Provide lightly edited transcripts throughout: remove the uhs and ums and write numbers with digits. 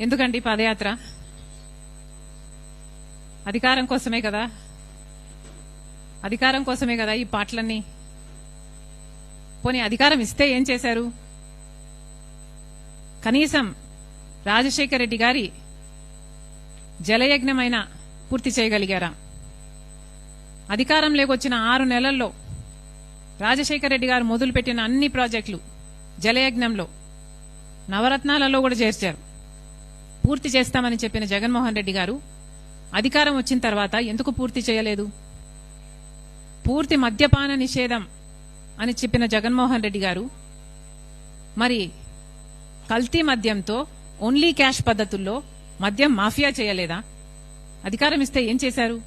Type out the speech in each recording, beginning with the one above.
ఎందుకండి పాదయాత్ర? అధికారం కోసమే కదా, అధికారం కోసమే కదా ఈ పాటలన్నీ. పోనీ అధికారం ఇస్తే ఏం చేశారు? కనీసం రాజశేఖర రెడ్డి గారి జలయజ్ఞమైనా పూర్తి చేయగలిగారా? అధికారం లేకొచ్చిన 6 నెలల్లో రాజశేఖర రెడ్డి గారు మొదలుపెట్టిన అన్ని ప్రాజెక్టులు జలయజ్ఞంలో నవరత్నాలలో కూడా చేర్చారు. పూర్తి చేస్తామని చెప్పిన జగన్మోహన్ రెడ్డి గారు అధికారం వచ్చిన తర్వాత ఎందుకు పూర్తి చేయలేదు? పూర్తి మద్యపాన నిషేధం అని చెప్పిన జగన్మోహన్ రెడ్డి గారు మరి కల్తీ మద్యంతో ఓన్లీ క్యాష్ పద్ధతుల్లో మద్యం మాఫియా చేయలేదా? అధికారం ఇస్తే ఏం చేశారు?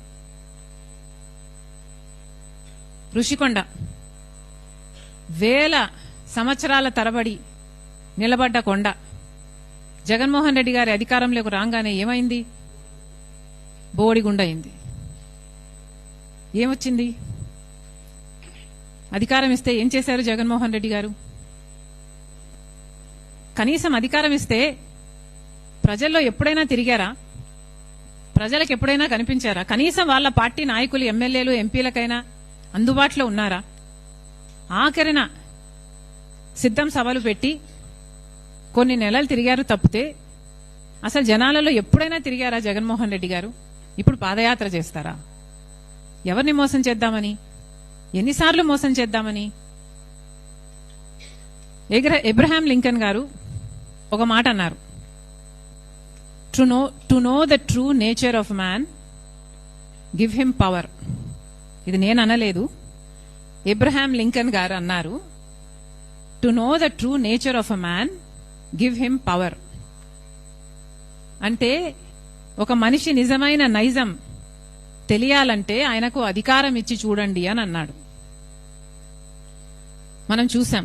ఋషికొండ వేల సంవత్సరాల తరబడి నిలబడ్డ కొండ జగన్మోహన్ రెడ్డి గారి అధికారంలోకి రాగానే ఏమైంది? బోడిగుండయింది. ఏమొచ్చింది? అధికారం ఇస్తే ఏం చేశారు జగన్మోహన్ రెడ్డి గారు? కనీసం అధికారం ఇస్తే ప్రజల్లో ఎప్పుడైనా తిరిగారా? ప్రజలకు ఎప్పుడైనా కనిపించారా? కనీసం వాళ్ళ పార్టీ నాయకులు, ఎమ్మెల్యేలు, ఎంపీలకైనా అందుబాటులో ఉన్నారా? ఆఖరిన సిద్ధం సభలు పెట్టి కొన్ని నెలలు తిరిగారు తప్పితే అసలు జనాలలో ఎప్పుడైనా తిరిగారా జగన్మోహన్ రెడ్డి గారు? ఇప్పుడు పాదయాత్ర చేస్తారా? ఎవరిని మోసం చేద్దామని? ఎన్నిసార్లు మోసం చేద్దామని? అబ్రహాం లింకన్ గారు ఒక మాట అన్నారు, to know the true nature of man give him power. ఇది నేను అనలేదు, అబ్రహాం లింకన్ గారు అన్నారు. To know the true nature of a man give him power. అంటే ఒక మనిషి నిజమైన నైజం తెలియాలంటే ఆయనకు అధికారం ఇచ్చి చూడండి అని అన్నాడు. మనం చూసాం.